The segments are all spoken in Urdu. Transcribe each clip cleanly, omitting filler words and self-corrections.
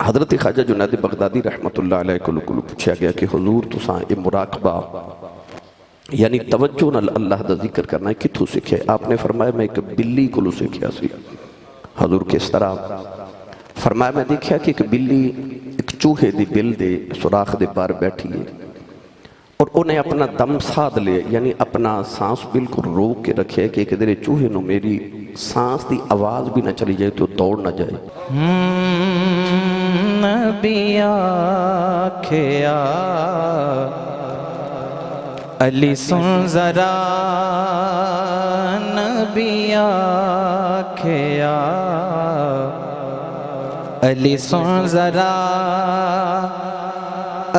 حضرت خواجہ جنید بغدادی رحمت اللہ علیہ کو پوچھا گیا کہ حضور تساں یہ مراقبہ یعنی توجہ نال اللہ دا ذکر کرنا ہے کتھوں سکھے؟ آپ نے فرمایا میں ایک بلی کو سکھیا سی۔ حضور کس طرح؟ فرمایا میں دیکھا کہ ایک بلی ایک چوہے دی بل دے سوراخ دے بار بیٹھی ہے اور انہیں اپنا دم سادھ لے، یعنی اپنا سانس بالکل روک کے رکھے کہ کدھر چوہے نو میری سانس دی آواز بھی نہ چلی جائے تو دوڑ نہ جائے۔ نبی آکھیا علی سن ذرا، نبی آکھیا علی سن ذرا،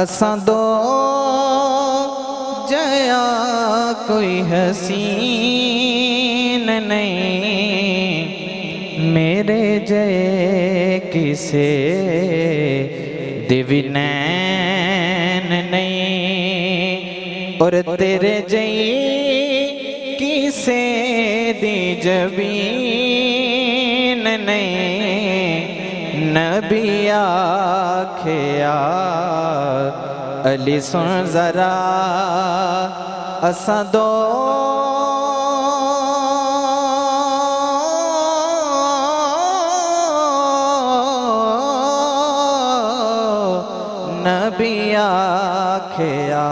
اساں دو جیا کوئی حسین نہیں، میرے جے کسے دیوی نین نہیں، اور تیرے جئی کسے دی جبین نہیں، نبی آکھیا علی سن ذرا، اساں دو نبی آکھیا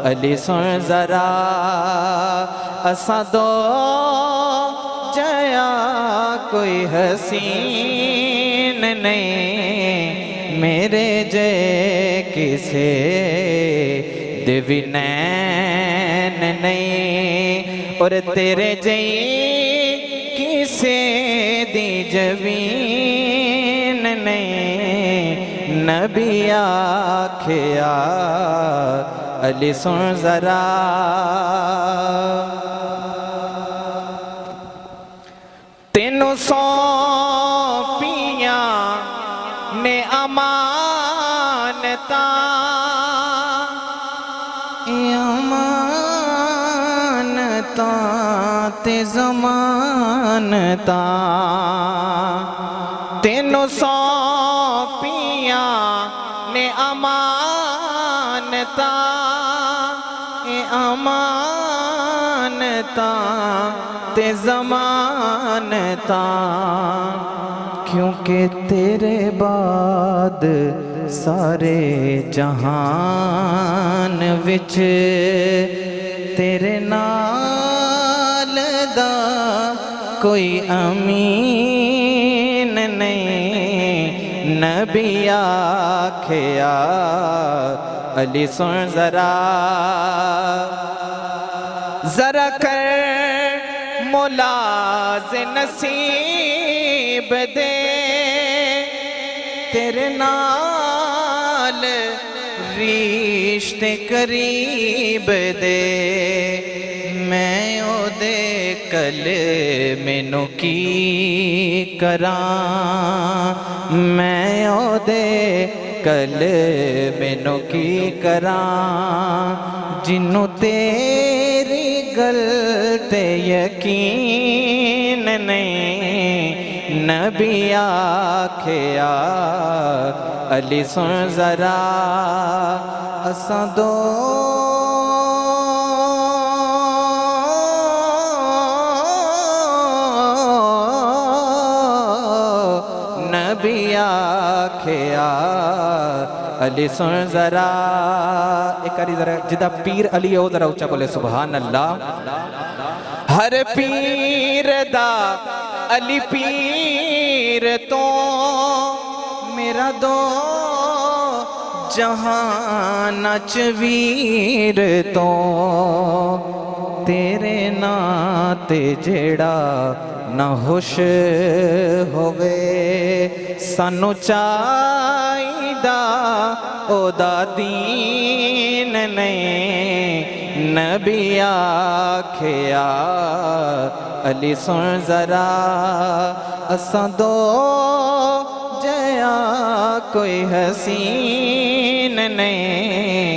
علی سن ذرا، اساں دو جیا کوئی حسین نہیں، میرے جے کسے دیوی نین نہیں، اور تیرے جئی کسے دی جبین نہیں، نبی آکھیا علی سن ذرا، تینوں سونپیاں نے امانتاں، امانتاں تے ضمانتاں، تینوں سونپیاں نے امانتاں، امانتاں تے ضمانتاں، کیونکہ تیرے بعد سارے جہان وچ تیرے نال دا کوئی امین نہیں، نبی آکھیا علی سن ذرا، ذرا کر مولا سے نصیب دے، تیرے نال رشتے قریب دے، میں او دے کل مینوں کی کراں، میں او دے کل مینوں کی کراں، جنوں تیری گل تے یقین نہیں، نبی آکھیا علی سن ذرا، اساں دو نبی آکھیا علی سن ذرا، ایک آری ذرا جدہ پیر علی ہو ذرا اچھا بولے سبحان اللہ، ہر پیر دا علی پیر تو میرا دو جہان چویر تو، تیرے ناتے جیڑا نہ ہوش ہوئے، سانو چاہیدا او دا دین نہیں، نبی آکھیا علی سن ذرا، اساں دو جیا کوئی حسین نہیں،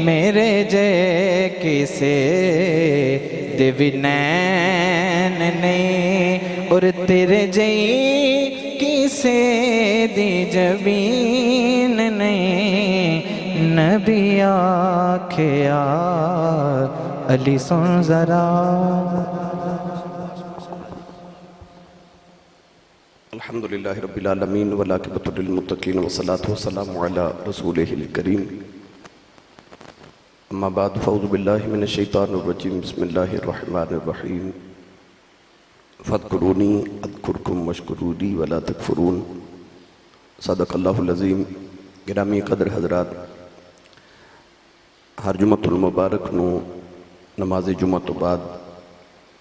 میرے جے کسے دیوی نین نہیں، اور تیرے جئی سے دی جبین نے نبی آکھیا علی سن ذرا الحمدللہ رب العالمین والعاقبۃ للمتقین والصلاۃ والسلام علی رسولہ الکریم اما بعد فاعوذ باللہ من الشیطان الرجیم بسم اللہ الرحمن الرحیم فاذکرونی اذکرکم واشکروا لی ولا تکفرون صدق اللہ العظیم۔ گرامی قدر حضرات، ہر جمعۃ المبارک نو نماز جمعہ تو بعد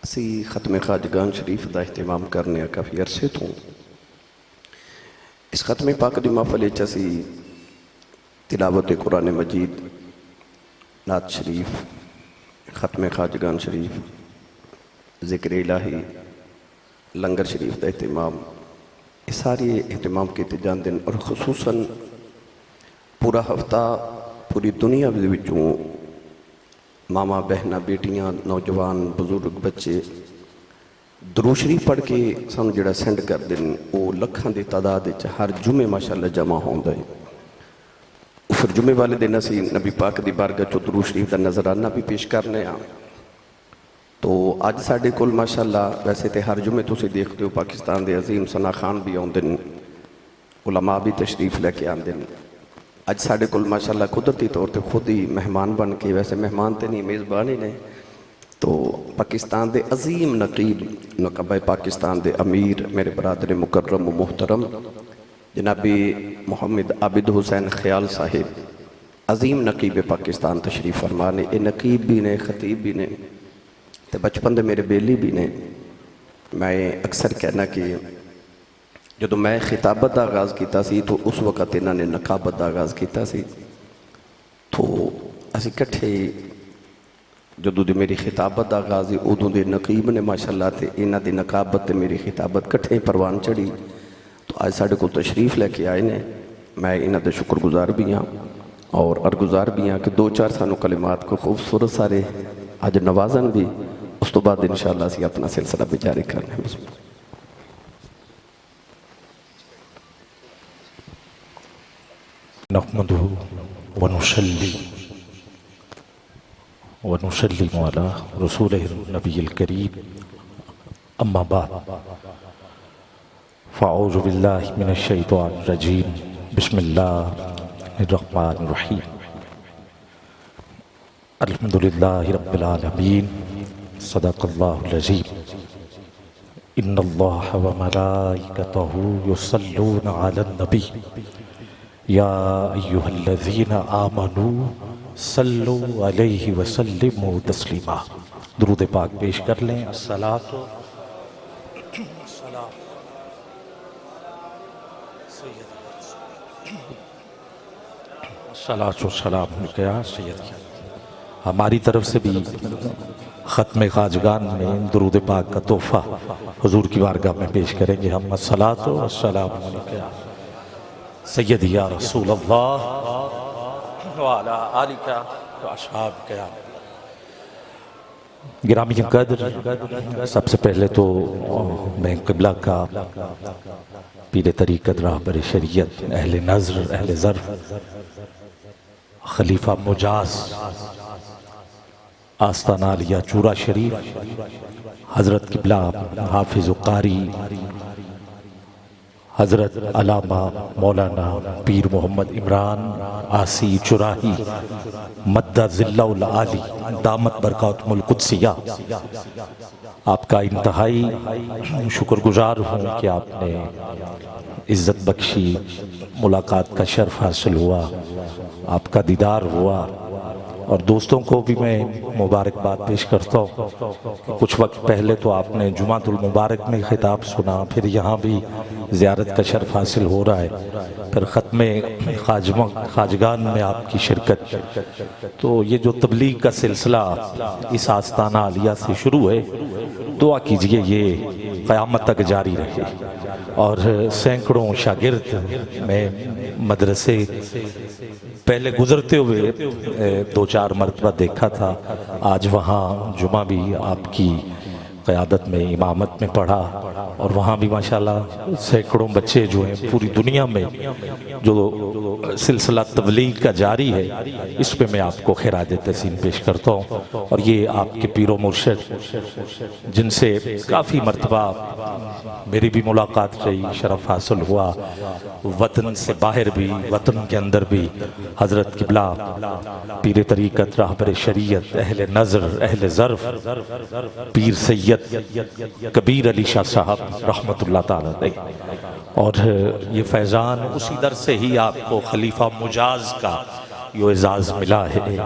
اسی ختم خواجگان شریف دا اہتمام کرنے کافی عرصے تو اس ختم پاک دی محفل وچ اسی تلاوت قرآن مجید، نعت شریف، ختم خواجگان شریف، ذکر الہی، لنگر شریف دا اہتمام، یہ سارے اہتمام کیتے جاندے اور خصوصاً پورا ہفتہ پوری دنیا دے وچوں ماما بہنہ بیٹیاں نوجوان بزرگ بچے درود شریف پڑھ کے سانو جڑا سینڈ کر دین وہ لکھاں دی تعداد وچ ہر جمعے ماشاءاللہ جمع ہوندا ہے۔ پھر جمعے والے دن اسی نبی پاک دی بارگاہ چوں درود شریف دا نظرانہ بھی پیش کرنے ہاں۔ تو اج ساڈے کول ماشاءاللہ ویسے تے ہر جمعے تسی دیکھتے ہو پاکستان دے عظیم ثنا خان بھی آندے نے، علماء بھی تشریف لے کے آندے نے۔ اج ساڈے کول ماشاءاللہ قدرتی طور تے خود ہی مہمان بن کے، ویسے مہمان تے نہیں میزبان ہی نے، تو پاکستان دے عظیم نقیب نقبہ پاکستان دے امیر میرے برادر مکرم و محترم جناب محمد عابد حسین خیال صاحب، عظیم نقیب پاکستان تشریف فرما نے۔ یہ نقیب بھی نے، خطیب بھی نے، تے بچپن دے میرے بیلی بھی نے۔ میں اکثر کہنا کہ جدو میں خطابت دا آغاز کیتا سی تو اس وقت انہوں نے نقابت دا آغاز کیتا سی، تو اسی کٹھے جدو دی میری خطابت دا آغاز دی ادوں دے نقیب نے ماشاءاللہ تے انہاں دی نقابت تے میری خطابت کٹھے پروان چڑھی، تو آج ساڑھے کو تشریف لے کے آئے نے۔ میں انہاں دے شکر گزار بھی ہاں اور ارگزار بھی ہاں کہ 2-4 سانو کلمات کو خوبصورت سارے آج نوازن بھی، اس تو بعد انشاءاللہ اسی اپنا سلسلہ بھی جاری کرنے ہیں۔ بسم اللہ۔ نحمده ونصلي ونسلم على رسوله النبي الكريم أما بعد فأعوذ بالله من الشيطان الرجيم بسم الله الرحمن الرحيم الحمد لله رب العالمين صدق الله العظيم إن الله وملائكته يصلون على النبي یا ایہا الذین آمنوا صلوا علیہ وسلموا تسلیما۔ درود پاک پیش کر لیں۔ الصلاۃ والسلام علیکہ یا سیدی۔ ہماری طرف سے بھی ختم خواجگان میں درود پاک کا تحفہ حضور کی بارگاہ میں پیش کریں گے ہم۔ الصلاۃ والسلام علیکہ سیدی یا رسول اللہ وعلا آلکہ واصحابکہ یا نبی۔ گرامی قدر، سب سے پہلے تو میں قبلہ کا، پیر طریقت، راہبر شریعت، اہل نظر، اہل ظرف، خلیفہ مجاز آستانہ علیہ چورا شریف، حضرت قبلہ حافظ و قاری حضرت علامہ مولانا پیر محمد عمران آسی چراہی مدہ ذلہ العالی دامت برکاتہم القدسیہ، آپ کا انتہائی شکر گزار ہوں کہ آپ نے عزت بخشی، ملاقات کا شرف حاصل ہوا، آپ کا دیدار ہوا، اور دوستوں کو بھی میں مبارکباد پیش کرتا ہوں کہ کچھ وقت پہلے تو آپ نے جمعۃ المبارک میں خطاب سنا، پھر یہاں بھی زیارت کا شرف حاصل ہو رہا ہے، پھر ختم خواجگان میں آپ کی شرکت۔ تو یہ جو تبلیغ کا سلسلہ اس آستانہ عالیہ سے شروع ہے، دعا کیجئے یہ قیامت تک جاری رہے، اور سینکڑوں شاگرد میں مدرسے پہلے گزرتے ہوئے 2-4 مرتبہ دیکھا تھا، آج وہاں جمعہ بھی آپ کی قیادت میں امامت میں پڑھا اور وہاں بھی ماشاءاللہ سینکڑوں بچے جو ہیں پوری دنیا میں جو سلسلہ تبلیغ کا جاری ہے اس پہ میں آپ کو خراج تحسین پیش کرتا ہوں. اور یہ آپ کے پیر و مرشد جن سے کافی مرتبہ میری بھی ملاقات رہی، شرف حاصل ہوا، وطن سے باہر بھی وطن کے اندر بھی، حضرت قبلہ پیر طریقت راہبر شریعت اہل نظر اہل ظرف پیر سید کبیر علی شاہ صاحب رحمت اللہ تعالیٰ علیہ. اور یہ فیضان اسی در سے ہی آپ کو خلیفہ مجاز کا یہ اعزاز ملا ہے.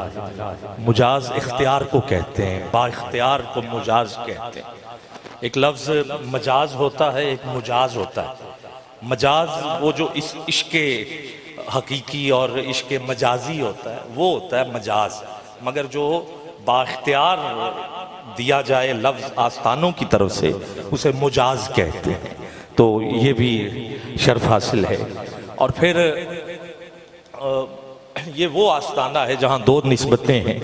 مجاز اختیار کو کہتے ہیں، با اختیار کو مجاز کہتے ہیں. ایک لفظ مجاز ہوتا ہے، ایک مجاز ہوتا ہے. مجاز وہ جو عشق حقیقی اور عشق مجازی ہوتا ہے وہ ہوتا ہے مجاز، مگر جو با اختیار دیا جائے لفظ آستانوں کی طرف سے اسے مجاز کہتے ہیں. تو یہ بھی شرف حاصل ہے. اور پھر یہ وہ آستانہ ہے جہاں دو نسبتیں ہیں.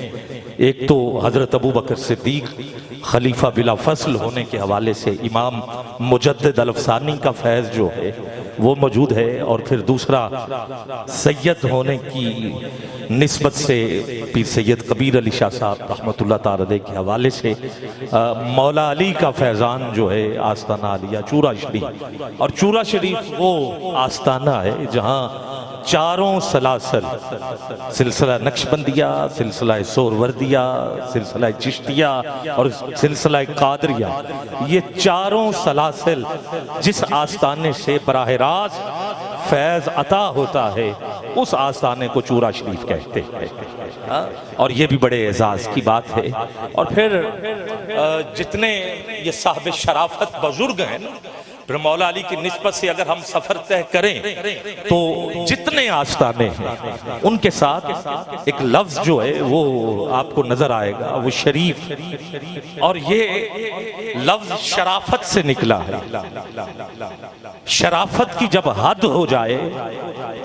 ایک تو حضرت ابو بکر صدیق خلیفہ بلا فصل ہونے کے حوالے سے امام مجدد الافسانی کا فیض جو ہے وہ موجود ہے، اور پھر دوسرا سید ہونے کی نسبت سے پیر سید کبیر علی شاہ صاحب رحمۃ اللہ تعالی علیہ کے حوالے سے مولا علی کا فیضان جو ہے آستانہ علیہ چورا شریف. اور چورا شریف وہ آستانہ ہے جہاں چاروں سلاسل سلسلہ نقشبندیہ، سلسلہ سوروردیہ، سلسلہ چشتیہ اور سلسلہ قادریہ، یہ چاروں سلاسل جس آستانے سے براہ راست فیض عطا ہوتا ہے اس آستانے کو چورا شریف کہتے ہیں. اور یہ بھی بڑے اعزاز کی بات ہے. اور پھر جتنے یہ صاحب شرافت بزرگ ہیں پھر مولا علی کی نسبت سے اگر ہم سفر طے کریں تو جتنے آستانے ہیں ان کے ساتھ ایک لفظ جو ہے وہ آپ کو نظر آئے گا، وہ شریف. اور یہ لفظ شرافت سے نکلا ہے. شرافت کی جب حد ہو جائے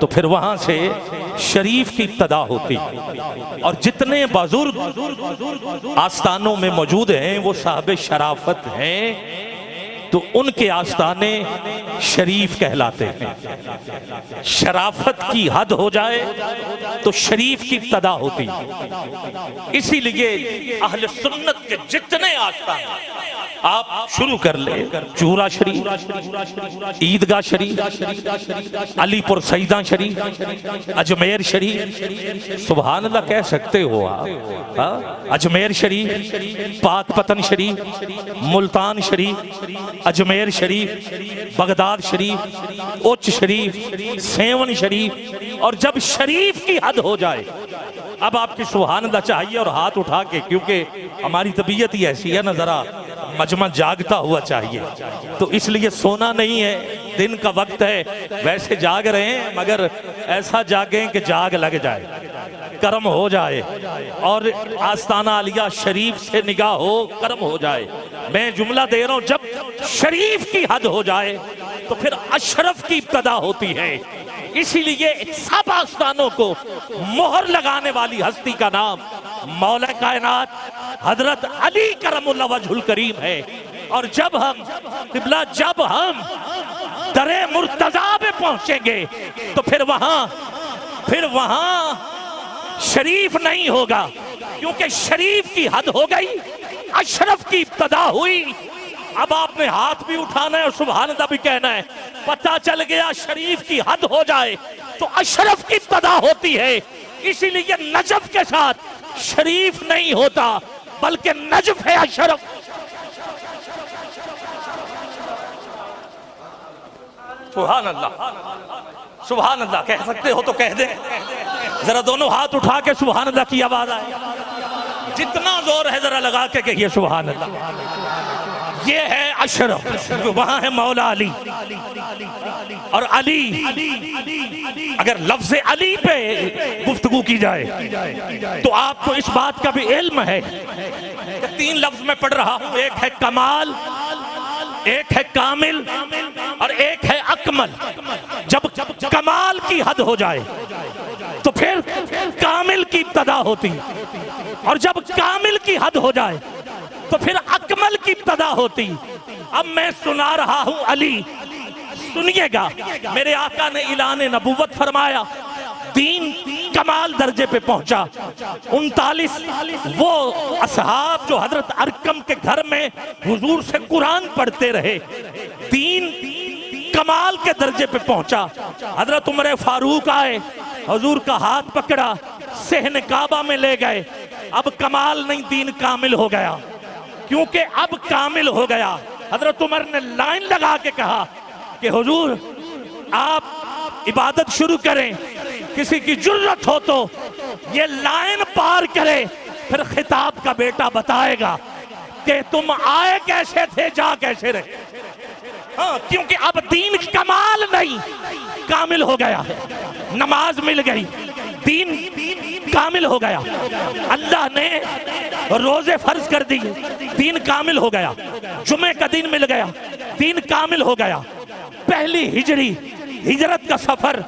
تو پھر وہاں سے شریف کی ابتدا ہوتی. اور جتنے بزرگ آستانوں میں موجود ہیں وہ صاحب شرافت ہیں تو ان کے آستانے شریف کہلاتے ہیں. شرافت کی حد ہو جائے تو شریف کی ابتدا ہوتی. اسی لیے اہل سنت کے جتنے آستانے آپ شروع کر لیں، چورا شریف، عیدگاہ شریف، علی پور سیدہ شریف، اجمیر شریف، سبحان اللہ کہہ سکتے ہو آپ، اجمیر شریف، پاک پتن شریف، ملتان شریف، اجمیر شریف، بغداد شریف، اوچ شریف، سیون شریف. اور جب شریف کی حد ہو جائے اب آپ کی سبحان اللہ چاہیے اور ہاتھ اٹھا کے، کیونکہ ہماری طبیعت ہی ایسی ہے نا، ذرا مجمع جاگتا ہوا چاہیے. تو اس لیے سونا نہیں ہے، دن کا وقت ہے، ویسے جاگ رہے ہیں مگر ایسا جاگیں کہ جاگ لگ جائے، کرم ہو جائے اور آستانہ علیہ شریف سے نگاہ ہو، کرم ہو جائے. میں جملہ دے رہا ہوں، جب شریف کی حد ہو جائے تو پھر اشرف کی ابتدا ہوتی ہے. اسی لیے سب آستانوں کو مہر لگانے والی ہستی کا نام مولا کائنات حضرت علی کرم اللہ وجہ الکریم ہے. اور جب ہم در مرتضیٰ پہ پہنچیں گے تو پھر وہاں شریف نہیں ہوگا، کیونکہ شریف کی حد ہو گئی، اشرف کی ابتدا ہوئی. اب آپ نے ہاتھ بھی اٹھانا ہے اور سبحان اللہ بھی کہنا ہے. پتہ چل گیا شریف کی حد ہو جائے تو اشرف کی ابتدا ہوتی ہے. اسی لیے نجف کے ساتھ شریف نہیں ہوتا بلکہ نجف ہے اشرف. سبحان اللہ، سبحان اللہ کہہ سکتے ہو تو کہہ دیں. ذرا دونوں ہاتھ اٹھا کے سبحان اللہ کی آواز آئے. جتنا زور ہے ذرا لگا کے کہیے سبحان اللہ. یہ ہے اشرف، وہاں ہے مولا علی. اور علی، اگر لفظ علی پہ گفتگو کی جائے تو آپ کو اس بات کا بھی علم ہے کہ 3 لفظ میں پڑھ رہا ہوں، ایک ہے کمال، ایک ہے کامل اور ایک ہے اکمل. جب کمال کی حد ہو جائے تو پھر کامل کی ابتدا ہوتی، اور جب کامل کی حد ہو جائے تو پھر اکمل کی ابتدا ہوتی. اب میں سنا رہا ہوں علی، سنیے گا. میرے آقا نے اعلان نبوت فرمایا، دین کمال درجے پہ پہنچا. 39 وہ اصحاب جو حضرت ارقم کے گھر میں حضور سے قرآن پڑھتے رہے، دین کمال کے درجے پہ پہنچا. حضرت عمر فاروق آئے، حضور کا ہاتھ پکڑا، صحن کعبہ میں لے گئے. اب کمال نہیں، دین کامل ہو گیا. کیونکہ اب کامل ہو گیا. حضرت عمر نے لائن لگا کے کہا کہ حضور آپ عبادت شروع کریں، کسی کی جرت ہو تو یہ لائن پار کرے، پھر خطاب کا بیٹا بتائے گا کہ تم آئے کیسے تھے، جا کیسے رہے. ہاں، کیونکہ اب دین کمال نہیں، کامل ہو گیا ہے. نماز مل گئی، دین کامل ہو گیا. اللہ نے روزے فرض کر دی، دین کامل ہو گیا. جمعہ کا دن مل گیا، دین کامل ہو گیا. پہلی ہجری، ہجرت کا سفر،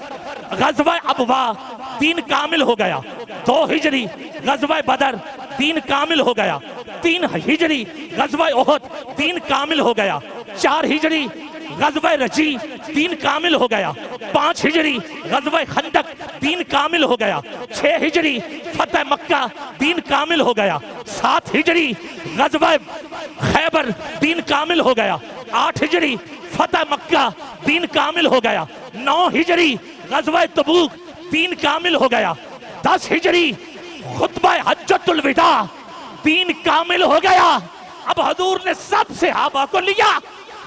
غزوہ ابوا، دین کامل ہو گیا. 2 ہجری غزوہ بدر، دین کامل ہو گیا. 3 ہجری غزوہ احد، دین کامل ہو گیا. 4 ہجری غزوہ رجی، دین کامل ہو گیا. 5 ہجری غزوہ خندق، دین کامل ہو گیا. 6 ہجری فتح مکہ، دین کامل ہو گیا. 7 ہجری غزوہ خیبر، دین کامل ہو گیا. 8 ہجری فتح مکہ، دین کامل ہو گیا. 9 ہجری غزوہ تبوک، دین کامل ہو گیا. 10 ہجری خطبہ حجۃ الوداع، دین کامل ہو گیا. اب حضور نے سب صحابہ کو لیا.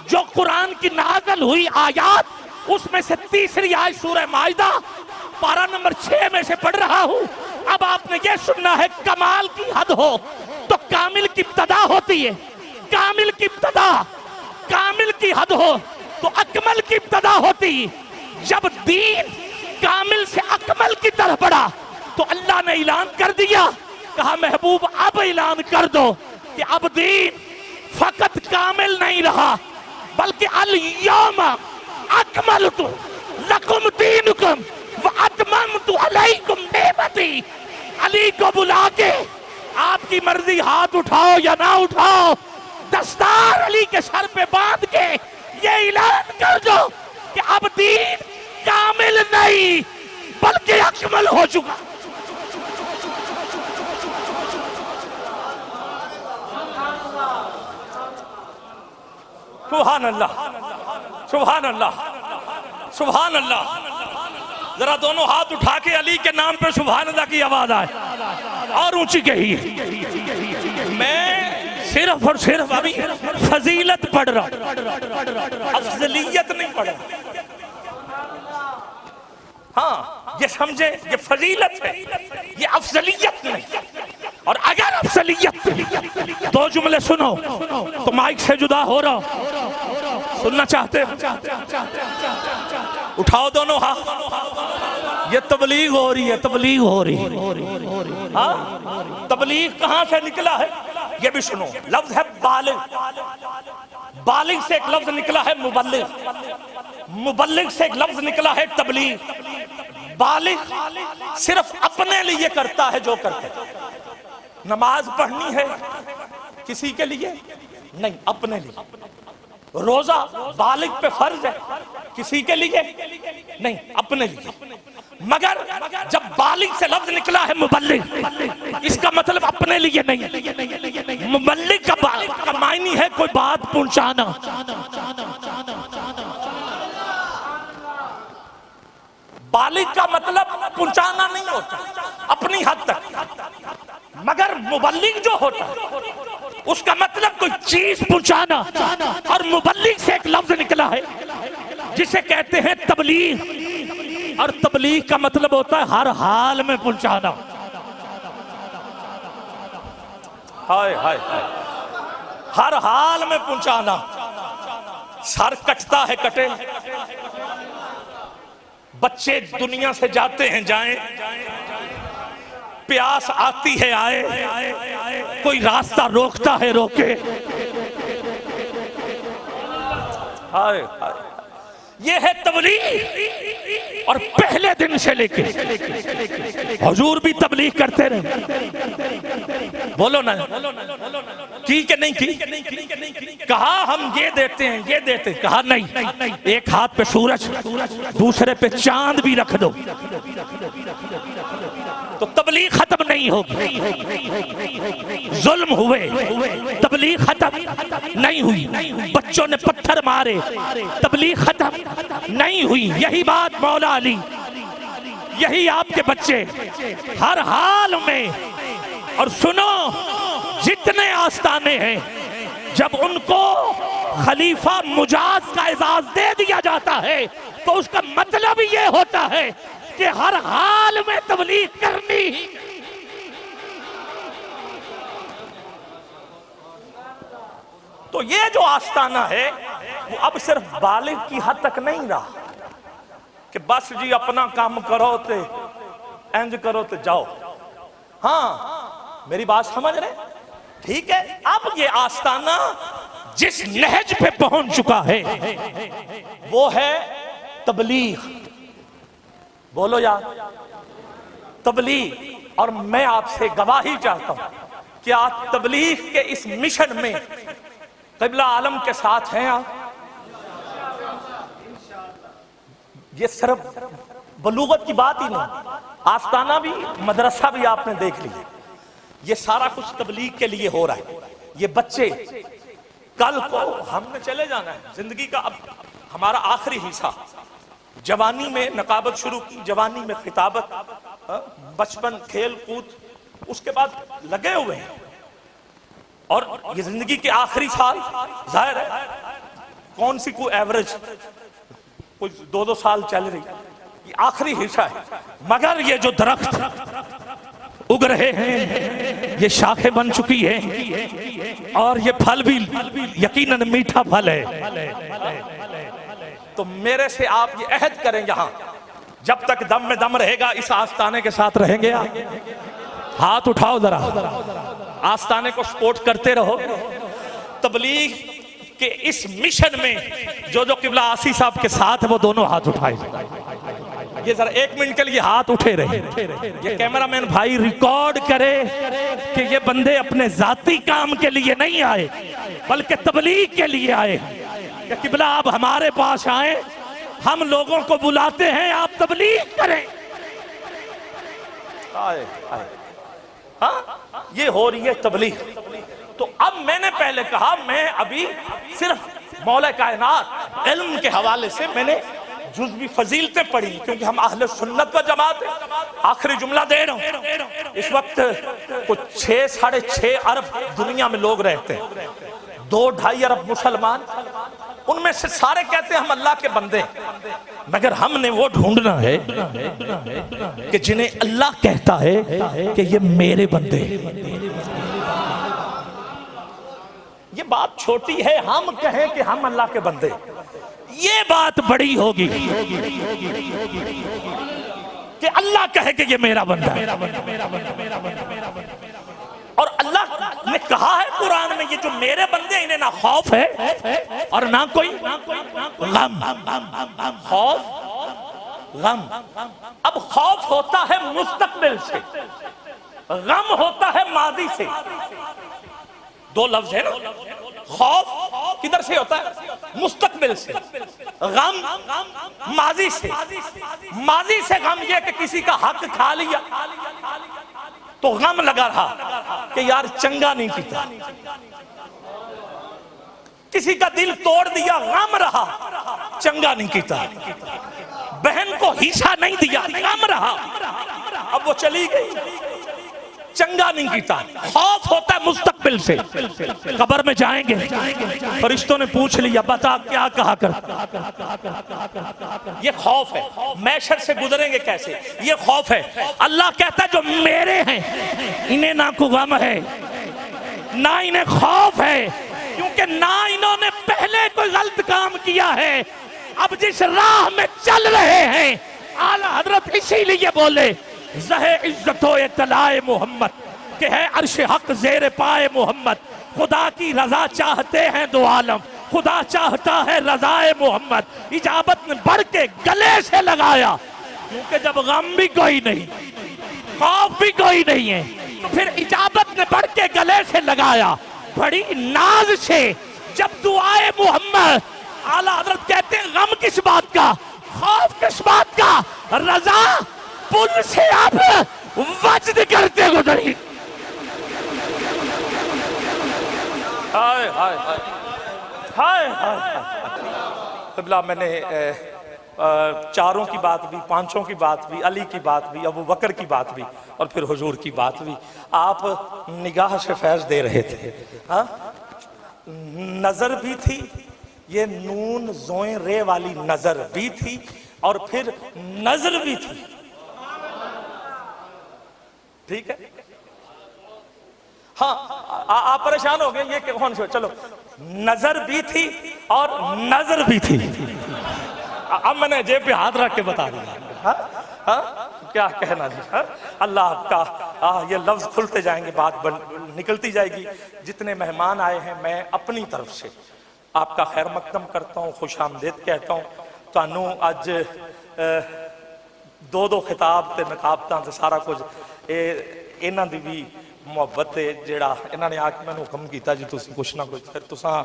جو قرآن کی نازل ہوئی آیات، اس میں سے تیسری آیت سورہ مائدہ پارہ نمبر 6 میں سے پڑھ رہا ہوں. اب آپ نے یہ سننا ہے، کمال کی حد ہو تو کامل کی ابتدا ہوتی ہے. کامل کی ابتدا، کامل کی حد ہو تو اکمل کی ابتدا ہوتی. جب دین کامل سے اکمل کی طرف بڑھا تو اللہ نے اعلان کر دیا، کہا محبوب اب اعلان کر دو کہ اب دین فقط کامل نہیں رہا، بلکہ الیوم اکملت لکم دینکم واتممت علیکم نعمتی. علی کو بلا کے آپ کی مرضی ہاتھ اٹھاؤ یا نہ اٹھاؤ، دستار علی کے سر پہ باندھ کے یہ اعلان کر دو کہ اب دین کامل نہیں بلکہ اکمل ہو چکا. سبحان اللہ، سبحان اللہ، سبحان اللہ. ذرا دونوں ہاتھ اٹھا کے علی کے نام پہ سبحان اللہ کی آواز آئے اور اونچی کہیے. میں صرف اور صرف ابھی فضیلت پڑھ رہا ہوں، افضلیت نہیں پڑھ رہا. ہاں یہ سمجھے، یہ فضیلت ہے، یہ افضلیت نہیں. اور اگر افضلیت 2 جملے سنو تو مائک سے جدا ہو رہا ہوں، سننا چاہتے ہیں؟ اٹھاؤ دونوں ہاتھ. یہ تبلیغ ہو رہی ہے، تبلیغ ہو رہی ہے. ہاں، تبلیغ کہاں سے نکلا ہے یہ بھی سنو. لفظ ہے بالغ، بالغ سے ایک لفظ نکلا ہے مبلغ، مبلغ سے ایک لفظ نکلا ہے تبلیغ. بالغ صرف اپنے لیے کرتا ہے جو کرتا ہے. نماز پڑھنی ہے کسی کے لیے نہیں، اپنے لیے. روزہ بالغ پہ فرض ہے، کسی کے لیے نہیں، اپنے لیے. مگر جب بالغ سے لفظ نکلا ہے مبلغ، اس کا مطلب اپنے لیے نہیں. مبلغ کا معنی ہے کوئی بات پہنچانا. بالغ کا مطلب پہنچانا نہیں ہوتا، اپنی حد تک. مگر مبلغ جو ہوتا ہے اس کا مطلب کوئی چیز پہنچانا. اور مبلغ سے ایک لفظ نکلا ہے جسے کہتے ہیں تبلیغ، اور تبلیغ کا مطلب ہوتا ہے ہر حال میں پہنچانا. ہائے ہائے ہائے، ہر حال میں پہنچانا. سر کٹتا ہے کٹے، بچے دنیا سے جاتے ہیں جائیں، پیاس آتی ہے آئے، کوئی راستہ روکتا ہے روکے. ہائے ہائے، یہ ہے تبلیغ. اور پہلے دن سے لے کے حضور بھی تبلیغ کرتے رہے. بولو نا کی کہ نہیں کی؟ کہا ہم یہ دیتے ہیں یہ دیتے ہیں. کہا نہیں، ایک ہاتھ پہ سورج دوسرے پہ چاند بھی رکھ دو تو تبلیغ ختم نہیں ہوگی. ظلم ہوئے تبلیغ ختم نہیں ہوئی، بچوں نے پتھر مارے تبلیغ ختم نہیں ہوئی. یہی بات مولا علی، یہی آپ کے بچے ہر حال میں. اور سنو، جتنے آستانے ہیں جب ان کو خلیفہ مجاز کا اعزاز دے دیا جاتا ہے تو اس کا مطلب یہ ہوتا ہے کہ ہر حال میں تبلیغ کرنی. تو یہ جو آستانہ ہے وہ اب صرف بالغ کی حد تک نہیں رہا کہ بس جی اپنا کام کرو تے انج کرو تے جاؤ. ہاں میری بات سمجھ رہے؟ ٹھیک ہے. اب یہ آستانہ جس نہج پہ پہنچ چکا ہے وہ ہے تبلیغ. بولو یار تبلیغ. اور میں آپ سے گواہی چاہتا ہوں کہ آپ تبلیغ کے اس مشن میں قبلہ عالم کے ساتھ ہیں. آپ یہ صرف بلوغت کی بات ہی نہیں، آستانہ بھی مدرسہ بھی آپ نے دیکھ لیا. یہ سارا کچھ تبلیغ کے لیے ہو رہا ہے. یہ بچے کل کو ہم نے چلے جانا ہے. زندگی کا اب ہمارا آخری حصہ، جوانی میں نقابت شروع کی، جوانی میں خطابت، بچپن کھیل کود، اس کے بعد لگے ہوئے ہیں. اور یہ زندگی کے آخری سال ظاہر ہے کون سی کوئی ایوریج کوئی 2 سال چل رہی، یہ آخری حصہ ہے. مگر یہ جو درخت اگ رہے ہیں یہ شاخیں بن چکی ہیں اور یہ پھل بھی یقیناً میٹھا پھل ہے. تو میرے سے آپ یہ عہد کریں یہاں جب تک دم میں دم رہے گا اس آستانے کے ساتھ رہیں گے. ہاتھ اٹھاؤ ذرا، آستانے کو سپورٹ کرتے رہو. تبلیغ کے اس مشن میں جو قبلہ آسی صاحب کے ساتھ وہ دونوں ہاتھ اٹھائے. یہ ذرا 1 منٹ کے لیے ہاتھ اٹھے رہے. یہ کیمرہ مین بھائی ریکارڈ کرے کہ یہ بندے اپنے ذاتی کام کے لیے نہیں آئے بلکہ تبلیغ کے لیے آئے. کہ قبلہ آپ ہمارے پاس آئیں، ہم لوگوں کو بلاتے ہیں، آپ تبلیغ کریں. ہاں یہ ہو رہی ہے تبلیغ. تو اب میں نے پہلے کہا میں ابھی صرف مولا کائنات علم کے حوالے سے میں نے جزوی فضیلتیں پڑھی کیونکہ ہم اہل سنت و جماعت ہیں. آخری جملہ دے رہا ہوں. اس وقت کچھ 6-6.5 ارب دنیا میں لوگ رہتے ہیں، 2-2.5 ارب مسلمان. ان میں سے سارے کہتے ہیں ہم اللہ کے بندے ہیں، مگر ہم نے وہ ڈھونڈنا ہے کہ جنہیں اللہ کہتا ہے کہ یہ میرے بندے. یہ بات چھوٹی ہے ہم کہیں کہ ہم اللہ کے بندے، یہ بات بڑی ہوگی کہ اللہ کہے کہ یہ میرا بندہ ہے. اور اللہ نے کہا ہے قرآن میں یہ جو میرے بندے انہیں نہ خوف ہے اور نہ کوئی غم. خوف غم. اب خوف ہوتا ہے مستقبل سے، غم ہوتا ہے ماضی سے. 2 لفظ ہے نا. خوف کدھر سے ہوتا ہے؟ مستقبل سے. غم ماضی سے. ماضی سے غم یہ کہ کسی کا حق کھا لیا تو غم لگا رہا کہ یار چنگا نہیں پیتا. کسی کا دل توڑ دیا غم رہا چنگا نہیں پیتا. بہن کو حصہ نہیں دیا غم رہا، اب وہ چلی گئی چنگا نہیں پیتا. خوف ہوتا ہے مستقبل سے. قبر میں جائیں گے فرشتوں نے پوچھ لیا بتا کیا کہا کر. یہ خوف ہے. محشر سے گزریں گے کیسے؟ یہ خوف ہے. اللہ کہتا ہے جو میرے ہیں انہیں نہ کوئی غم ہے نہ انہیں خوف ہے، کیونکہ نہ انہوں نے پہلے کوئی غلط کام کیا ہے. اب جس راہ میں چل رہے ہیں اعلیٰ حضرت اسی لیے بولے زہ عزت و اطلاع محمد کہ ہے عرش حق زیر پائے محمد. خدا کی رضا چاہتے ہیں 2 عالم خدا چاہتا ہے رضائے محمد، اجابت نے بڑھ کے گلے سے لگایا، کیونکہ جب غم بھی کوئی نہیں، خوف بھی کوئی نہیں ہے، تو پھر اجابت نے بڑھ کے گلے سے لگایا، بڑی ناز سے جب دعائے محمد، اعلیٰ حضرت کہتے ہیں غم کس بات کا، خوف کس بات کا، رضا پل سے اب وجد کرتے گزری۔ ہائے ہائے ہائے ہائے قبلہ، میں نے چاروں کی بات بھی، پانچوں کی بات بھی، علی کی بات بھی، ابو بکر کی بات بھی، اور پھر حضور کی بات بھی۔ آپ نگاہ سے فیض دے رہے تھے، ہاں نظر بھی تھی، یہ نون زوئیں رے والی نظر بھی تھی، اور پھر نظر بھی تھی، ٹھیک ہے؟ ہاں آپ پریشان ہو گئے، یہ کہ کون سے، چلو نظر بھی تھی اور نظر بھی تھی۔ اب میں نے جیب پہ ہاتھ رکھ کے بتا دیا، کیا کہنا جی، اللہ آپ کا یہ لفظ کھلتے جائیں گے، بات نکلتی جائے گی۔ جتنے مہمان آئے ہیں میں اپنی طرف سے آپ کا خیر مقدم کرتا ہوں، خوش آمدید کہتا ہوں۔ تانوں اج دو خطاب تے نقابتاں تے سارا کچھ انہاں دی بھی محبت ہے، جیڑا انہاں نے آ کے میں نے حکم کیتا جی تسی کچھ نہ کچھ، پھر تساں،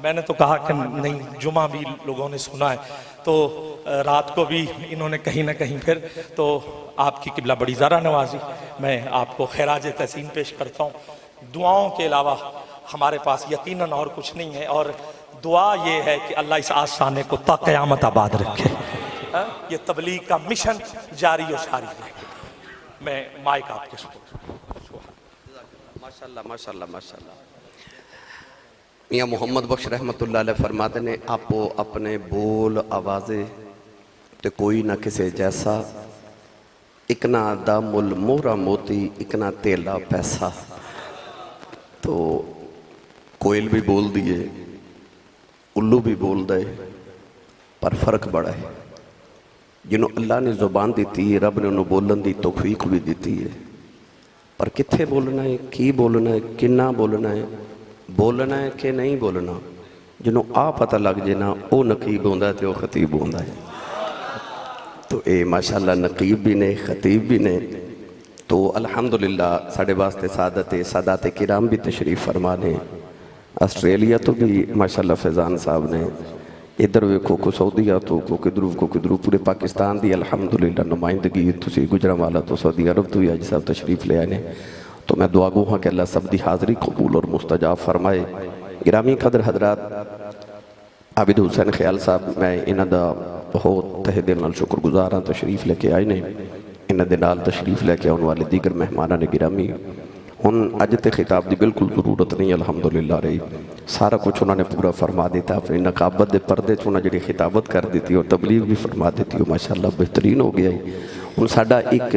میں نے تو کہا کہ نہیں، جمعہ بھی لوگوں نے سنا ہے، تو رات کو بھی انہوں نے کہیں نہ کہیں پھر، تو آپ کی قبلہ بڑی زارہ نوازی، میں آپ کو خراج تحسین پیش کرتا ہوں۔ دعاؤں کے علاوہ ہمارے پاس یقیناً اور کچھ نہیں ہے، اور دعا یہ ہے کہ اللہ اس آستانے کو تا قیامت آباد رکھے، یہ تبلیغ کا مشن جاری و ساری رہے۔ میں مائک آپ کے سپورٹ۔ ماشاءاللہ ماشاءاللہ ماشاءاللہ۔ میاں محمد بخش رحمت اللہ علیہ فرماتے نے، آپ اپنے بول آوازے تے کوئی نہ کسے جیسا، اکنا دام المورا موتی اکنا تیلا پیسہ۔ تو کوئل بھی بول دیے، الو بھی بول دے، پر فرق بڑا ہے۔ جنہوں اللہ نے زبان دیتی ہے، رب نے انہوں بولن دی توفیق بھی دیتی ہے، پر کتھے بولنا ہے، کی بولنا ہے، کنہ بولنا ہے کہ نہیں بولنا، جنہوں پتہ لگ جائنا او نقیب ہوندہ ہے تے او خطیب ہوندہ ہے۔ تو اے ماشاءاللہ نقیب بھی نے، خطیب بھی نے۔ تو الحمدللہ ساڑھے واسطے سادات کرام بھی تشریف فرمانے، آسٹریلیا تو بھی ماشاءاللہ فیضان صاحب نے، ادھر ویکھو کو سعودیہ تو کو کدرو پورے پاکستان دی الحمدللہ نمائندگی تسی گجرانوالہ تو سعودی عرب تو بھی آج صاحب تشریف لے آئے۔ تو میں دعا گو ہاں کہ اللہ سب دی حاضری قبول اور مستجاب فرمائے۔ گرامی قدر حضرات، عابد حسین خیال صاحب، میں انہاں دا بہت تہہ دل نال شکر گزار ہاں، تشریف لے کے آئے نے، انہاں دے نال تشریف لے کے آن والے دیگر مہمانہ نے گرامی۔ ہن اج تے خطاب دی بالکل ضرورت نہیں الحمدللہ رہی، سارا کچھ انہوں نے پورا فرما دیتا، اپنی نقابت دے پردے چونہ جڑی خطابت کر دیتی اور تبلیغ بھی فرما دیتی، ماشاءاللہ بہترین ہو گیا ہے۔ ان ساڑھا ایک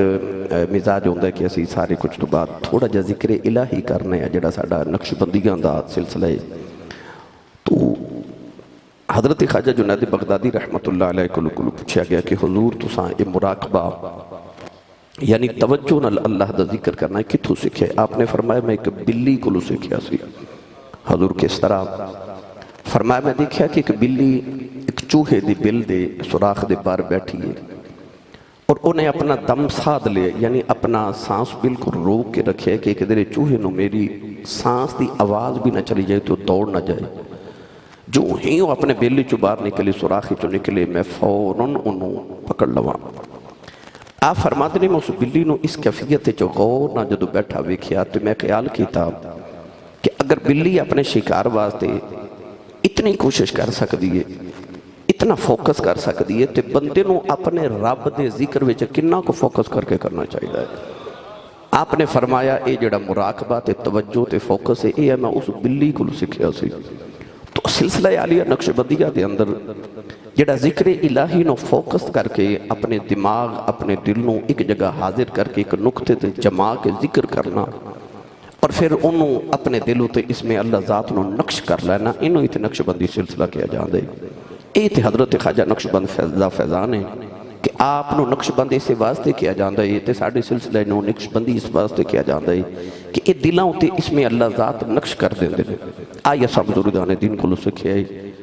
مزاج ہوندہ ہے کہ اسی سارے کچھ تو بعد تھوڑا جا ذکر الہی کرنے ہیں، جڑا ساڑھا نقش بندیاں دا سلسلہ ہے۔ تو حضرت خواجہ جنید بغدادی رحمت اللہ علیہ کو پوچھا گیا کہ حضور تساں اے مراقبہ یعنی توجہ نال اللہ دا ذکر کرنا ہے کتھوں سکھے؟ آپ نے فرمایا میں ایک بلی کو لو سکھیا سی۔ حضور کس طرح؟ فرمایا میں دیکھا کہ ایک بلی ایک چوہے دی بل دے سوراخ دے بار بیٹھی ہے، اور انہیں اپنا دم ساتھ لے، یعنی اپنا سانس بالکل روک کے رکھے کہ ایک دیر چوہے نو میری سانس دی آواز بھی نہ چلی جائے تو دوڑ نہ جائے۔ جو ہی وہ اپنے بیلی چو باہر نکلے، سوراخی چو نکلے، میں فوراً انہوں پکڑ لوا۔ آپ فرماتے نے میں اس بلی نو اس کیفیت چو غور نہ جدو بیٹھا ویکھیا تو میں خیال کیتا کہ اگر بلی اپنے شکار واسطے اتنی کوشش کر سکتی ہے، اتنا فوکس کر سکتی ہے، تو بندے نو اپنے رب دے ذکر وچ کنہ کو فوکس کر کے کرنا چاہیے ہے۔ آپ نے فرمایا اے جڑا مراقبہ تے توجہ تے فوکس ہے، اے میں اس بلی کو سکھیا سی۔ تو سلسلہ عالیہ نقش بندیہ دے اندر جڑا ذکر الہی نو فوکس کر کے اپنے دماغ اپنے دل نو ایک جگہ حاضر کر کے ایک نقطے تے جما کے ذکر کرنا، اور پھر انہوں اپنے دلوں تے اس میں اللہ ذات نو نقش کر لینا، انہوں تے نقش بندی سلسلہ کیا جان دے۔ اے تے حضرت خواجہ نقش بند فیضان ہے کہ آپ نو نقش بند اسے واسطے کیا جان دے، تے ساڑھے سلسلہ نو نقش بندی اس واسطے کیا جان دے کہ اے دلوں تے اس میں اللہ ذات نقش کر دیں دے۔ آیا سب بزرگان دین کو لو سکھے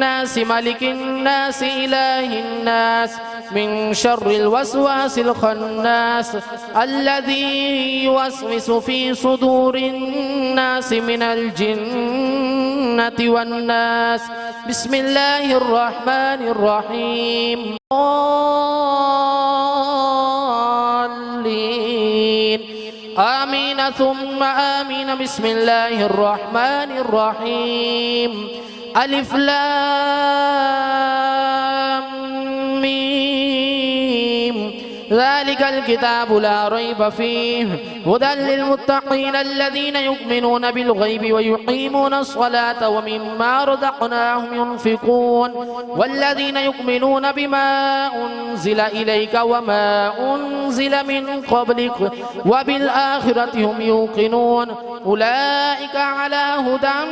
الناس ملك الناس إله الناس من شر الوسواس الخناس الذي يوسوس في صدور الناس من الجنة والناس. بسم الله الرحمن الرحيم. آمين ثم آمين. بسم الله الرحمن الرحيم. ألف لام ميم. ذلك الكتاب لا ريب فيه هدى للمتقين الذين يؤمنون بالغيب ويقيمون الصلاة ومما رزقناهم ينفقون والذين يؤمنون بما أنزل إليك وما أنزل من قبلك وبالآخرة هم يوقنون أولئك على هدى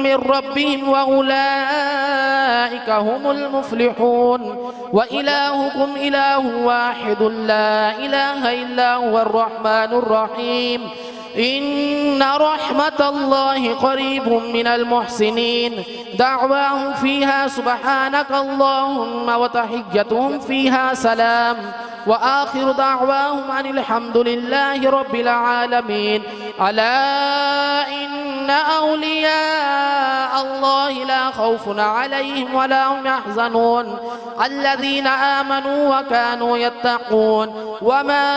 من ربهم وأولئك هم المفلحون. وإلهكم إله واحد لا إله إلا هو الرحمن الرحيم. إن رحمة الله قريب من المحسنين. دعواهم فيها سبحانك اللهم وتحيتهم فيها سلام وآخر دعواهم أن الحمد لله رب العالمين. ألا إن أولياء الله لا خوف عليهم ولا هم يحزنون الذين آمنوا وكانوا يتقون. وما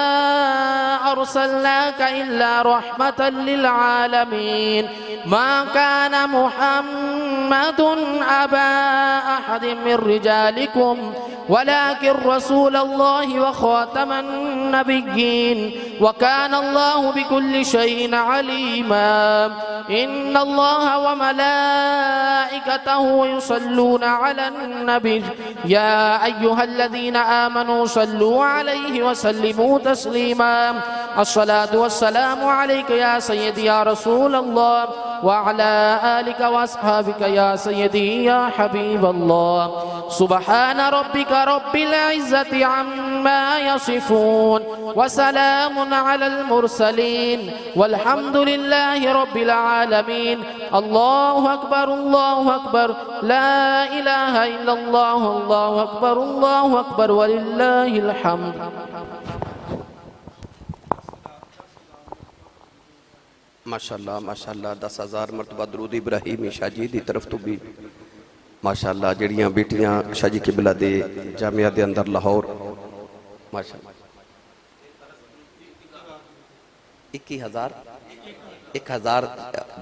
أرسلناك إلا رحمة للعالمين. ما كان محمد أبا أحد من رجالكم ولكن رسول الله وخاتم النبيين وكان الله بكل شيء عليما. إن الله وملائكته يصلون على النبي يا أيها الذين آمنوا صلوا عليه وسلموا تسليما. الصلاة والسلام عليك يا سيدي يا رسول الله وعلى آلك وأصحابك يا سيدي يا حبيب الله. سبحان ربك رب العزة عما يصفون وسلام على المرسلين والحمد لله رب العالمين. الله أكبر الله أكبر لا إله إلا الله. الله أكبر الله أكبر ولله الحمد. ماشاءاللہ ماشاءاللہ 10,000 مرتبہ درود ابراہیمی شاہ جی دی طرف تو بھی ماشاءاللہ جڑیاں بیٹیاں شاہ جی قبلہ دے جامعہ دے اندر لاہور ماشاءاللہ 21,000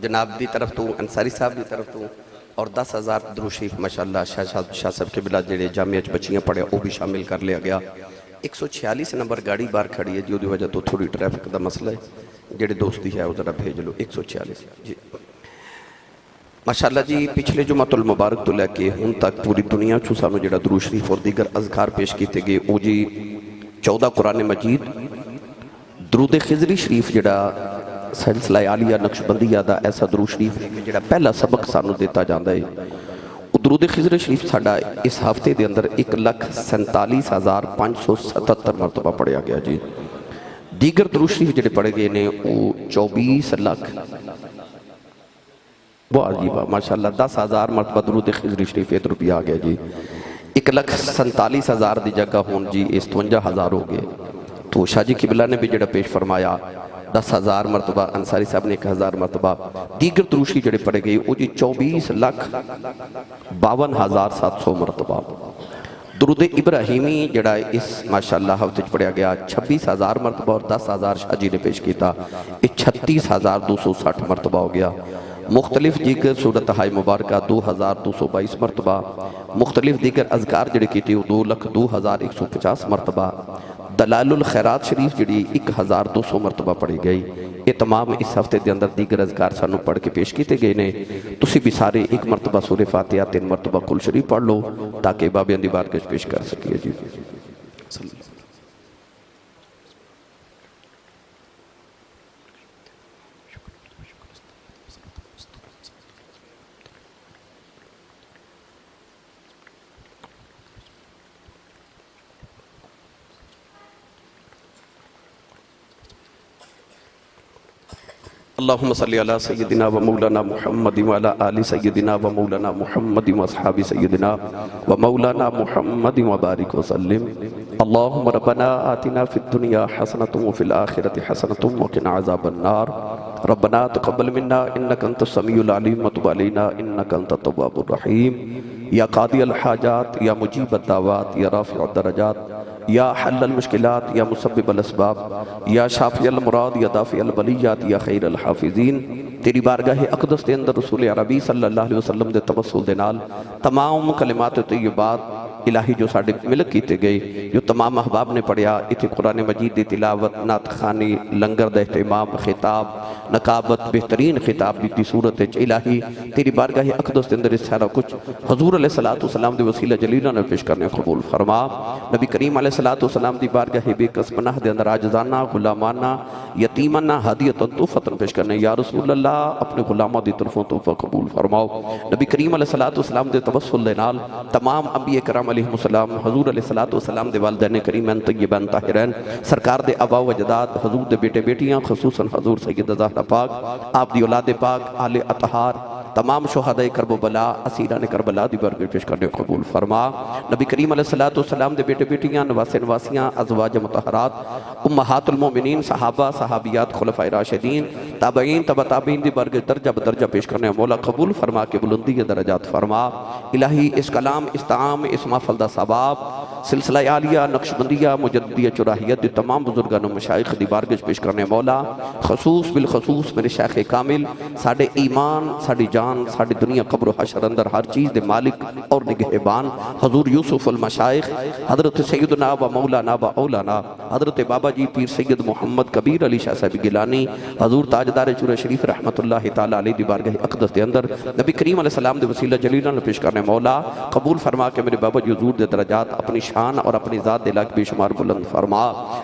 جناب دی طرف تو انصاری صاحب دی طرف تو اور 10,000 درود شریف ماشاءاللہ شاہ صاحب قبلہ جڑے جامعہ بچیاں پڑھے وہ بھی شامل کر لیا گیا. 146 نمبر گاڑی بار کھڑی ہے جو دی وجہ تو تھوڑی ٹریفک دا مسئلہ ہے. جڑے دوستی ہے وہ ذرا بھیج لو. 146 جی ماشاءاللہ جی. پچھلے جمعۃ المبارک تو لے کے ہن تک پوری دنیا چو سانو جڑا درود شریف اور دیگر اذکار پیش کیتے گئے وہ جی 14 قرآن مجید درود خضری شریف جڑا سلسلہ عالیہ نقشبندیہ دا ایسا درود شریف جڑا پہلا سبق سانو دیتا جاندا ہے. درود خضر شریف ساڈا اس ہفتے دے اندر 1,47,577 مرتبہ پڑھیا گیا جی. دیگر درود شریف جڑے پڑھے گئے نے وہ 24 لاکھ بہت عجیب ہے ماشاءاللہ 10,000 مرتبہ درود خضر شریف ادھر بھی آ گیا جی. 1,47,000 دی جگہ ہون جی 57,000 ہو گئے. تو شاہ جی قبلہ نے بھی جڑا پیش فرمایا 10,000 مرتبہ انصاری صاحب نے 1,000 مرتبہ دیگر درود شریف جڑے پڑھے گئے وہ جی 24,52,700 مرتبہ. درود ابراہیمی جڑا اس ماشاءاللہ ہفتے پڑھیا گیا 26,000 مرتبہ اور 10,000 شاہ جی نے پیش کیتا یہ 36,260 مرتبہ ہو گیا. مختلف دیگر صورتحائے مبارکہ 2,222 مرتبہ. مختلف دیگر اذکار جڑے کیتے 2,02,150 مرتبہ. دلائل الخیرات شریف جڑی 1,200 مرتبہ پڑھی گئی. یہ تمام اس ہفتے دے اندر دیگر اذکار سانو پڑھ کے پیش کیتے گئے نے. تسی بھی سارے ایک مرتبہ سورہ فاتحہ 3 مرتبہ کل شریف پڑھ لو تاکہ بابیاں دی بارگاہ پیش کر سکیے جی. اللہم صلی علی سیدنا و مولانا محمد و علی آل سیدنا و مولانا محمد و اصحاب سیدنا و مولانا محمد و بارک وسلم اللہم ربنا آتنا فی الدنیا حسنۃ وفی الآخرۃ حسنۃ وقنا عذاب النار ربنا تقبل منا انک انت السمیع العلیم وتب علینا انک انت التواب الرحیم یا قاضی الحاجات یا مجیب الدعوات یا رافع الدرجات یا حل المشکلات یا مسبب الاسباب یا شافی المراد یا دافع البلیات یا خیر الحافظین تیری بارگاہ اقدس دے اندر رسول عربی صلی اللہ علیہ وسلم دے توسل دے نال تمام کلمات طیبات الہی جو ساڑھے ملک کیتے گئے جو تمام احباب نے پڑھیا اتھے قرآن مجید دی تلاوت نعت خوانی لنگر دا اہتمام خطاب نقابت بہترین خطاب دی صورت الہی تیری بارگاہ اقدس دے اندر اس سارا کچھ حضور علیہ السلام دے وسیلہ جلیلہ نے پیش کرنے قبول فرما نبی کریم علیہ السلام دی بارگاہ بے قسم نہ دے اندر عاجزانہ غلامانہ یتیمانہ ہدیت و تحفت پیش کرنے یا رسول اللہ اپنے غلامہ دی طرفوں تحفہ قبول فرماؤ نبی کریم علیہ السلام دے توسل دے نال تمام انبیاء کرام علیہ السلام حضور علیہ السلام دے والدین کریمین طیبین طاہرین سرکار دے آبا و جداد حضور دے بیٹے بیٹیاں خصوصاً حضور سید زہرا پاک آپ دی اولاد پاک آل اطہار تمام شہداء کرب و بلا اسیران کربلا دی برگل پیش کرنے قبول فرما نبی کریم علیہ السلام دے بیٹے بیٹیاں نواسے نواسیاں ازواج مطہرات امہات المومنین صحابہ صحابیات خلفاء راشدین تابعین تبع تابعین دی برگل درجہ بدرجہ پیش کرنے مولا قبول فرما کے بلندی درجات فرما الہی اس کلام اس تعام اس محفل دا ثواب سلسلہ عالیہ نقشبندیہ مجددیہ چراہیت دی تمام بزرگان و مشائخ دی بارگش پیش کرنے مولا خصوص بالخصوص میرے شیخ کامل ساڑھے ایمان ساڑھی جان ساڑھی دنیا قبر و حشر اندر ہر چیز دے مالک اور نگہبان حضور یوسف المشائخ حضرت سیدنا و مولانا و اولانا حضرت بابا جی پیر سید محمد کبیر علی شاہ صاحب گیلانی حضور تاجدار چورہ شریف رحمت اللہ تعالیٰ علیہ دی بارگاہ اقدس دے اندر نبی کریم علیہ السلام دے وسیلہ جلیلہ نے پیش کرنے مولا قبول فرما کے میرے بابا جی حضور دے درجات اپنی شان اور اپنی ذات دے لاکھ بے شمار بلند فرما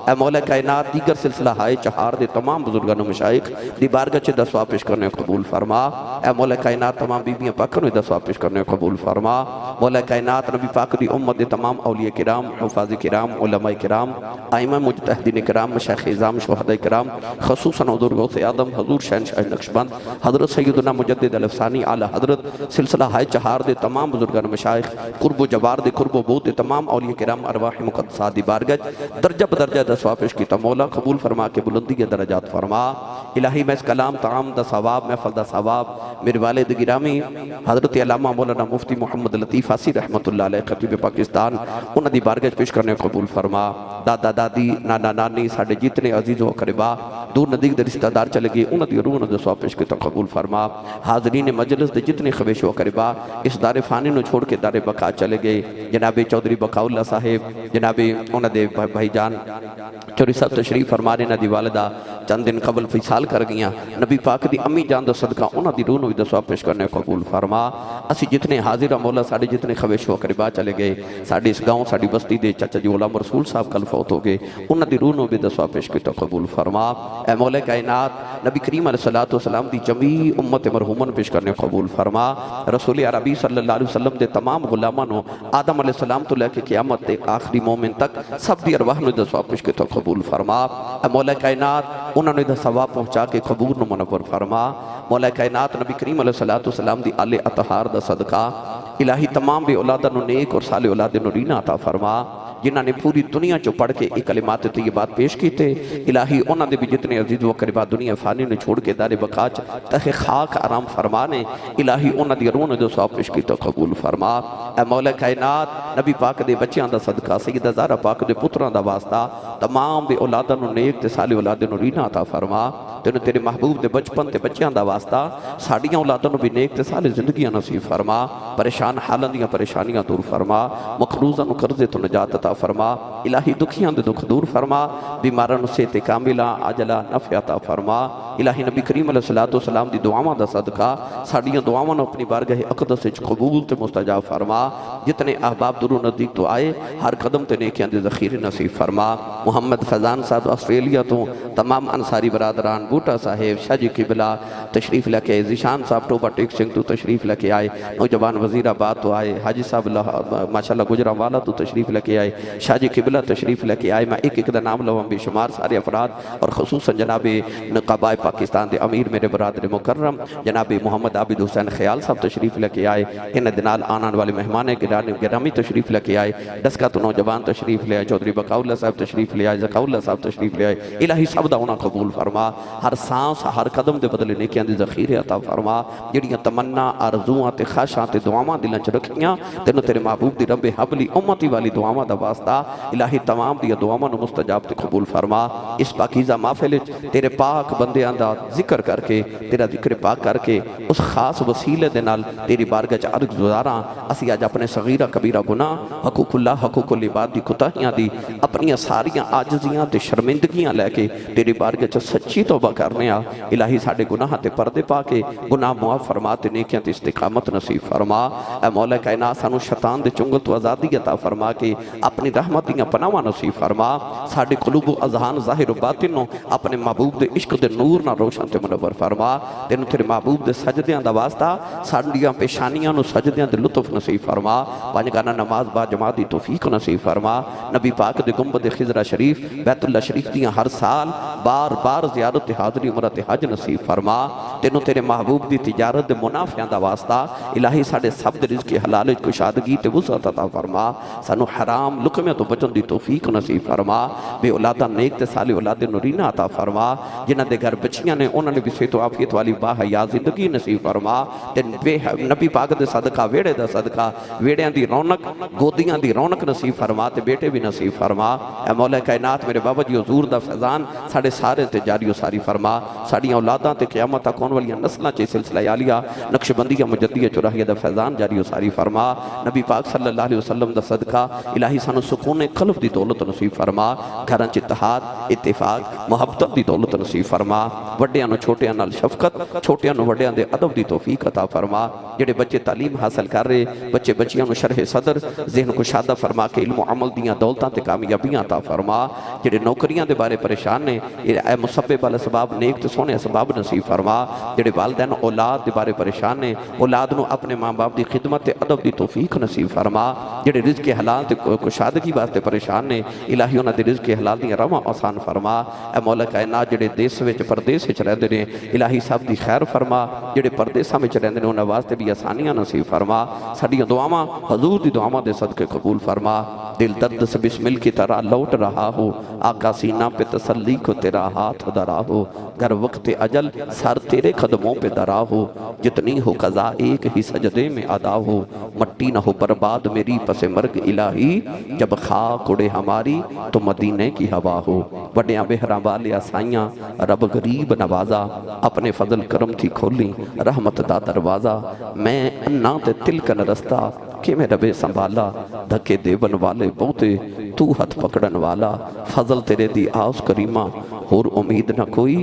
اے مولا کائنات دیگر سلسلہ ہائے چہار دے تمام بزرگان و مشائخ دی بارگاہ چھ دسوا پیش کرنے قبول فرما اے مولا کائنات تمام بیبیاں پاکوں نے دسوا پیش کرنے قبول فرما مولا کائنات نبی پاک دی امت دے تمام اولیاء کرام حفاظ کرام علماء کرام ائمہ مجتہدین کرام مشایخ اعظام شہداء کرام خصوصاً حضور غوث آدم حضور شہنشاہ نقشبند حضرت سیدنا مجدد الافسانی اعلی حضرت سلسلہ ہائے چہار دے تمام بزرگان و مشائخ قرب و جوار دے قرب و بود دے تمام اولیاء کرام ارواح مقدسات دی بارگاہ درجہ بدرجہ دسوا پیش کی مولا قبول فرما کے بلندی کے درجات فرما الہی میں اس کلام تعام دا ثواب محفل دا ثواب میرے والد گرامی حضرت علامہ مولانا مفتی محمد لطیف آسی رحمت اللہ علیہ خطیب پاکستان انہاں دی بارگاہ پیش کرنے قبول فرما دادا دادی نانا نانی ساڑھے جتنے عزیز و قربا دور ندیک دے رشتہ دار چلے گئے انہاں دی روح دسوا پیش کی قبول فرما حاضرین مجلس دے جتنے خویش و قربا اس دار فانی نو چھوڑ کے دار بقا چلے گئے جناب چودھری بقاء اللہ صاحب جناب انہاں دے بھائی جان چوری صاحب تشریف فرمانے نہ دی والدہ چند دن قبل فیصال کر گیا نبی پاک دی امی جان دا صدقہ انہاں دی روح نو دسوا پیش کرنے قبول فرما اسی جتنے حاضر مولا ساڑھے جتنے خویش و قربا چلے گئے ساڑھے اس گاؤں ساڑھی بستی دے چچا جی غلام رسول صاحب کل فوت ہو گئے انہاں دی روح نو بھی دسوا پیش کی قبول فرما اے مولا کائنات نبی کریم علیہ السلام دی جمیع امت مرحومن پیش کرنے قبول فرما رسول عربی صلی اللہ علیہ وسلم دے تمام غلامانوں آدم علیہ السلام تو لے کے قیامت دے آخری مومن تک سب دی ارواح نو دسوا پیش کی قبول فرما اے مولا کائنات انہوں نے ثواب پہنچا کے قبول نو منور فرما مولا کائنات نبی کریم علیہ السلام دی آل اطہار دا صدقہ الہی تمام بے اولادہ نو نیک اور صالح اولاد نو رینا عطا فرما جنہاں نے پوری دنیا چو پڑھ کے ایک کلمات طیبات پیش کی تھے الہی انہاں دے بھی جتنے عزیز و قربا دنیا فانی نے چھوڑ کے دار بقاچ تخ خاک آرام فرمانے الہی انہاں دی رون دو سوا پیش کی تو قبول فرما اے مولا کائنات نبی پاک دے بچیاں دا صدقہ سیدہ زہرا پاک دے پتران دا واسطہ تمام بے اولادہ نو نیک تے صالح اولاد نو رینا عطا فرما تینوں تیرے محبوب دے بچپن تے بچیاں دا واسطہ ساڑیاں اولادہ نو بھی نیک تے صالح زندگیاں نصیب فرما پریشان حالان دیاں پریشانیاں دور فرما مقروضاں نو قرضے تو نجات عطا فرما الہی دکھیاں دے دکھ دور فرما بیماران صحت کاملہ عاجلہ نفع عطا فرما الہی نبی کریم علیہ السلام دی دعاواں دا صدقہ ساڑیاں دعاواں نو اپنی بارگاہ اقدس وچ قبول تے مستجاب فرما جتنے احباب درو نزدیک تو آئے ہر قدم تے نیکیاں دے ذخیرے نصیب فرما محمد فیضان صاحب آسٹریلیا تو تمام انصاری برادران، بوٹا صاحب، شاہ جی قبلہ تشریف لے کے آئے، ذیشان صاحب ٹوبہ ٹیک سنگھ تو تشریف لے کے آئے، نوجوان وزیر آباد تو آئے، حاجی صاحب ماشاءاللہ گجرہ والا تو تشریف لے کے آئے، شاہ جی قبلہ تشریف لے کے آئے۔ میں ایک ایک دا نام لوں بے شمار سارے افراد، اور خصوصاً جناب نقابہ پاکستان دے امیر میرے برادر مکرم جناب محمد عابد حسین خیال صاحب تشریف لے کے آئے، ان دنال آنان والے مہمان گرامی تشریف لے کے آئے، ڈسکا تو نوجوان تشریف لے آئے، چودھری بقاء اللہ صاحب تشریف لے آئے، ذکاء اللہ صاحب تشریف لے آئے۔ الہی سب دا انہاں قبول فرما، ہر سانس ہر قدم دے بدلے نیکیاں دی ذخیرے عطا فرما، جڑیاں تمنا آرزوਆਂ تے خواہشاں تے دعاواں دلاں چ رکھیاں تینوں تیرے محبوب دی رب حبلی امتی والی دعاواں دا واسطہ الہی تمام دی دعاواں نو مستجاب تے قبول فرما۔ اس پاکیزہ محفل وچ تیرے پاک بندیاں دا ذکر کر کے، تیرا ذکر پاک کر کے، اس خاص وسیلے دے نال تیری بارگاہ چ عرض گزاراں اسی اج اپنے صغیرہ کبیرہ گناہ، حقوق اللہ حقوق العباد دی کوتاہیاں دی، اپنی ساریاں عاجزیاں تے شرمندگیاں لے کے تیری بارگاہ چ سچی توبہ کرنے آ۔ الہی ساڈے گناہ تے پردے پا کے گناہ معاف فرما تے نیکیاں تے استقامت نصیب فرما۔ اے مولا کائنات سانو شیطان دے چنگل تو آزادی عطا فرما کے اپنی رحمت دیاں پناہاں نصیب فرما۔ ساڈے قلوب و اذہان ظاہر و باطن نو اپنے محبوب دے عشق دے نور نہ روشن تے منور فرما۔ تینوں تیرے محبوب دے سجدیاں دا واسطہ ساڈیاں پیشانیاں نو سجدیاں دے لطف نصیب فرما۔ پانچگانہ نماز با جماعت دی توفیق نصیب فرما۔ نبی پاک دے گنبد خضرہ شریف بیت اللہ شریف دیاں ہر سال بار بار زیارت حاضری عمرت حج نصیب فرما۔ تینوں تیرے محبوب دی تجارت دے منافعاں دا واسطہ الہی ساڈے سب دے رزق حلال وچ کشادگی تے وسعت عطا فرما۔ سانو حرام لقمے تو بچن دی توفیق نصیب فرما۔ بے اولادہ نیک تے صالح اولاد نورینہ عطا فرما۔ جنہاں دے گھر بچیاں نے انہاں نے بھی صحت و عافیت والی باحیا زندگی نصیب فرما۔ تے نبی پاک دے صدقہ ویڑے دا صدقہ ویڑیاں دی رونق گودیاں دی رونق نصیب فرما تے بیٹے بھی نصیب فرما۔ اے مولا کائنات میرے بابا جی حضور دا فیضان ساڈے سارے تے جاری و ساری فرما۔ ساڈیاں اولاداں تے قیامت تک آن والیاں نسلاں چ سلسلہ عالیہ نقشبندیہ مجدیہ چوراہیہ دا فیضان جاری و ساری فرما۔ نبی پاک صلی اللہ علیہ وسلم دا صدقہ الہی سانو سکون قلب دی دولت نصیب فرما۔ گھراں چ اتحاد اتفاق محبت دی دولت نصیب فرما۔ وڈیاں نو چھوٹیاں نال شفقت، چھوٹیاں نو وڈیاں دے ادب دی توفیق عطا فرما۔ جڑے بچے تعلیم حاصل کر رہے بچے بچیاں نو شرح صدر ذہن کو شادہ فرما کے علم و عمل دیاں دولتاں تے کامیابیاں عطا فرما۔ جڑے نوکریاں دے بارے پریشان نے اے مسبب الاسباب نیک تے سونے اسباب نصیب فرما۔ جڑے والدین اولاد دے بارے پریشان نے اولاد نو اپنے ماں باپ دی خدمت تے ادب دی توفیق نصیب فرما۔ جڑے رزق حلال تے کشادگی واسطے پریشان نے الہی انہاں دے رزق حلال دی رواں آسان فرما۔ اے مولا کائنات جڑے دیس وچ پردیس وچ رہندے نے الہی سب دی خیر فرما۔ جڑے پردیساں وچ رہندے نے انہاں واسطے بھی آسانیاں نصیب فرما۔ ساڈیاں دعاواں حضور دی دعاواں دے صدقے قبول فرما۔ دل درد سے بسمل کی طرح لوٹ رہا ہو، آقا سینہ پہ تسلی کو تیرا ہاتھ دھرا ہو، گر وقت اجل سر تیرے قدموں پہ دھرا ہو، جتنی ہو قضا ایک ہی سجدے میں ادا ہو، مٹی نہ ہو برباد میری پس مرگ الہی، جب خاک اڑے ہماری تو مدینے کی ہوا ہو۔ بڑیاں بہراں والے آسائیاں رب غریب نوازا، اپنے فضل کرم تھی کھولی رحمت دا دروازہ، میں انا تے تلکن رستہ کہ میں ربے سنبھالا، دھکے دیون والے بہتے تو ہاتھ پکڑن والا، فضل تیرے دی آس کریمہ اور امید نہ کوئی،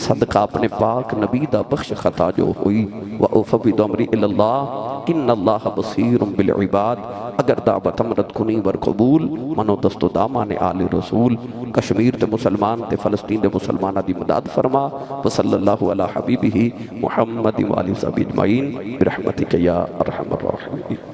صدقہ اپنے پاک نبی دا بخش خطا جو ہوئی، وَأُفَوِّضُ أَمْرِي إِلَى اللَّهِ إِنَّ اللَّهَ بَصِيرٌ بِالْعِبَادِ۔ اگر دعوت امرت کنی ور قبول منو دست و دامان آل رسول، کشمیر تے مسلمان تے فلسطین دے مسلمانہ دی مداد فرما، وصلی اللہ علی حبیبہ محمد وآلہ وصحبہ اجمعین برحمتک یا ارحم الراحمین۔